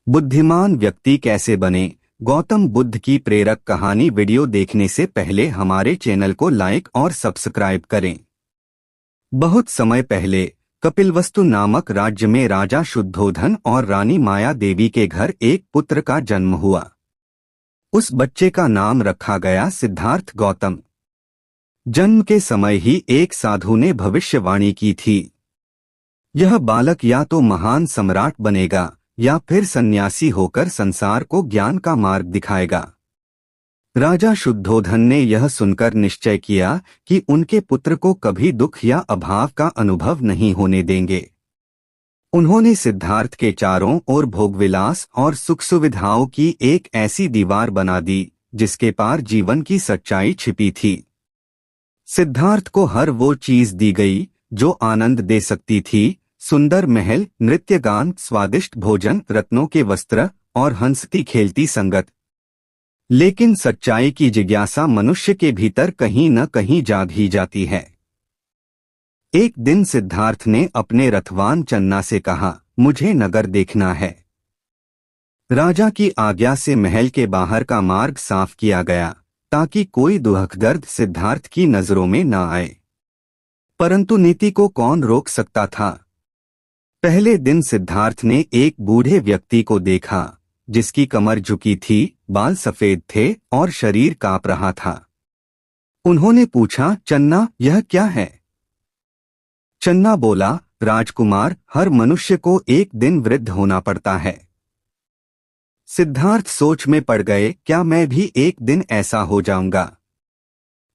बुद्धिमान व्यक्ति कैसे बने? गौतम बुद्ध की प्रेरक कहानी वीडियो देखने से पहले हमारे चैनल को लाइक और सब्सक्राइब करें। बहुत समय पहले कपिलवस्तु नामक राज्य में राजा शुद्धोधन और रानी माया देवी के घर एक पुत्र का जन्म हुआ। उस बच्चे का नाम रखा गया सिद्धार्थ गौतम। जन्म के समय ही एक साधु ने भविष्यवाणी की थी, यह बालक या तो महान सम्राट बनेगा या फिर सन्यासी होकर संसार को ज्ञान का मार्ग दिखाएगा। राजा शुद्धोधन ने यह सुनकर निश्चय किया कि उनके पुत्र को कभी दुख या अभाव का अनुभव नहीं होने देंगे। उन्होंने सिद्धार्थ के चारों ओर भोगविलास और सुख सुविधाओं की एक ऐसी दीवार बना दी जिसके पार जीवन की सच्चाई छिपी थी। सिद्धार्थ को हर वो चीज दी गई जो आनंद दे सकती थी, सुंदर महल, नृत्य गान, स्वादिष्ट भोजन, रत्नों के वस्त्र और हंसती खेलती संगत। लेकिन सच्चाई की जिज्ञासा मनुष्य के भीतर कहीं न कहीं जाग ही जाती है। एक दिन सिद्धार्थ ने अपने रथवान चन्ना से कहा, मुझे नगर देखना है। राजा की आज्ञा से महल के बाहर का मार्ग साफ किया गया ताकि कोई दुखदर्द सिद्धार्थ की नजरों में न आए। परंतु नीति को कौन रोक सकता था? पहले दिन सिद्धार्थ ने एक बूढ़े व्यक्ति को देखा जिसकी कमर झुकी थी, बाल सफेद थे और शरीर कांप रहा था। उन्होंने पूछा, चन्ना, यह क्या है? चन्ना बोला, राजकुमार, हर मनुष्य को एक दिन वृद्ध होना पड़ता है। सिद्धार्थ सोच में पड़ गए, क्या मैं भी एक दिन ऐसा हो जाऊंगा?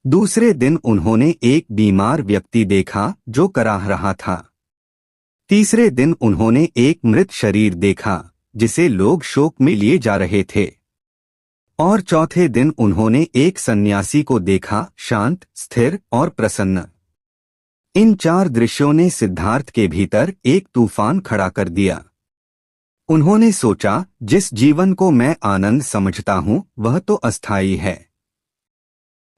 दूसरे दिन उन्होंने एक बीमार व्यक्ति देखा जो कराह रहा था। तीसरे दिन उन्होंने एक मृत शरीर देखा जिसे लोग शोक में लिए जा रहे थे। और चौथे दिन उन्होंने एक सन्यासी को देखा, शांत, स्थिर और प्रसन्न। इन चार दृश्यों ने सिद्धार्थ के भीतर एक तूफान खड़ा कर दिया। उन्होंने सोचा, जिस जीवन को मैं आनंद समझता हूं वह तो अस्थायी है।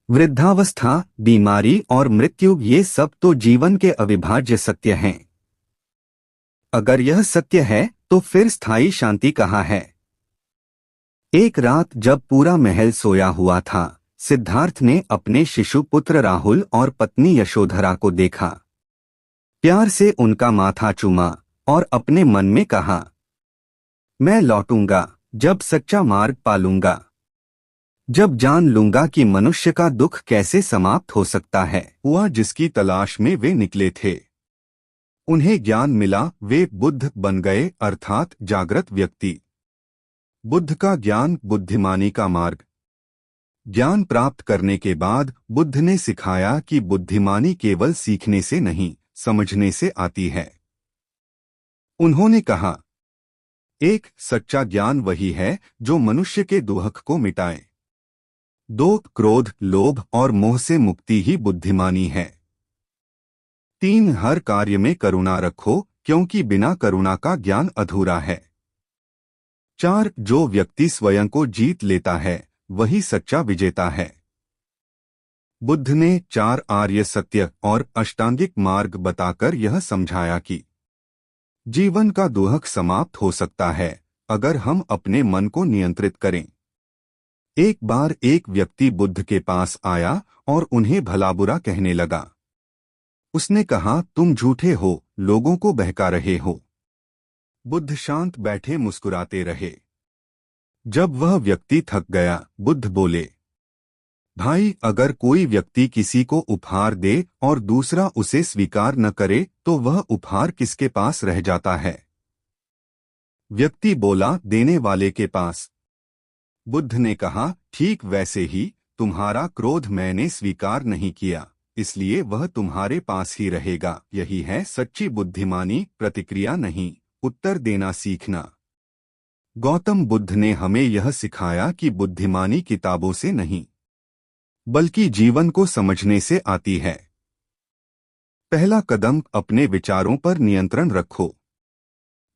वृद्धावस्था, बीमारी और मृत्यु, ये सब तो जीवन के अविभाज्य सत्य हैं। अगर यह सत्य है तो फिर स्थायी शांति कहाँ है? एक रात जब पूरा महल सोया हुआ था, सिद्धार्थ ने अपने शिशु पुत्र राहुल और पत्नी यशोधरा को देखा। प्यार से उनका माथा चूमा और अपने मन में कहा, मैं लौटूंगा जब सच्चा मार्ग पालूंगा, जब जान लूंगा कि मनुष्य का दुख कैसे समाप्त हो सकता है। हुआ जिसकी तलाश में वे निकले थे। उन्हें ज्ञान मिला, वे बुद्ध बन गए, अर्थात जागृत व्यक्ति। बुद्ध का ज्ञान बुद्धिमानी का मार्ग। ज्ञान प्राप्त करने के बाद बुद्ध ने सिखाया कि बुद्धिमानी केवल सीखने से नहीं, समझने से आती है। उन्होंने कहा, एक, सच्चा ज्ञान वही है जो मनुष्य के दुख को मिटाए। 2, क्रोध, लोभ और मोह से मुक्ति ही बुद्धिमानी है। 3, हर कार्य में करुणा रखो क्योंकि बिना करुणा का ज्ञान अधूरा है। 4, जो व्यक्ति स्वयं को जीत लेता है वही सच्चा विजेता है। बुद्ध ने 4 आर्य सत्य और अष्टांगिक मार्ग बताकर यह समझाया कि जीवन का दुख समाप्त हो सकता है अगर हम अपने मन को नियंत्रित करें। एक बार एक व्यक्ति बुद्ध के पास आया और उन्हें भला बुरा कहने लगा। उसने कहा, तुम झूठे हो, लोगों को बहका रहे हो। बुद्ध शांत बैठे मुस्कुराते रहे। जब वह व्यक्ति थक गया, बुद्ध बोले, भाई, अगर कोई व्यक्ति किसी को उपहार दे और दूसरा उसे स्वीकार न करे तो वह उपहार किसके पास रह जाता है? व्यक्ति बोला, देने वाले के पास। बुद्ध ने कहा, ठीक वैसे ही तुम्हारा क्रोध मैंने स्वीकार नहीं किया, इसलिए वह तुम्हारे पास ही रहेगा। यही है सच्ची बुद्धिमानी, प्रतिक्रिया नहीं, उत्तर देना सीखना। गौतम बुद्ध ने हमें यह सिखाया कि बुद्धिमानी किताबों से नहीं बल्कि जीवन को समझने से आती है। पहला कदम, अपने विचारों पर नियंत्रण रखो।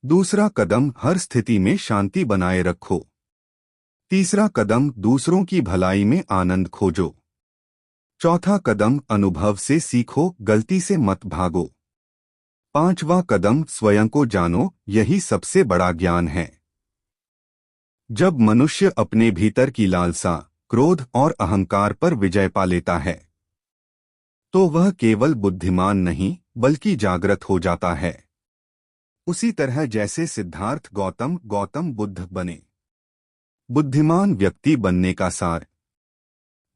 दूसरा कदम, हर स्थिति में शांति बनाए रखो। तीसरा कदम, दूसरों की भलाई में आनंद खोजो। चौथा कदम, अनुभव से सीखो, गलती से मत भागो। 5वां कदम, स्वयं को जानो, यही सबसे बड़ा ज्ञान है। जब मनुष्य अपने भीतर की लालसा, क्रोध और अहंकार पर विजय पा लेता है तो वह केवल बुद्धिमान नहीं बल्कि जागृत हो जाता है। उसी तरह जैसे सिद्धार्थ गौतम बुद्ध बने। बुद्धिमान व्यक्ति बनने का सार।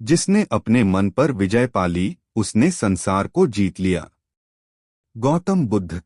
जिसने अपने मन पर विजय पा ली उसने संसार को जीत लिया। गौतम बुद्ध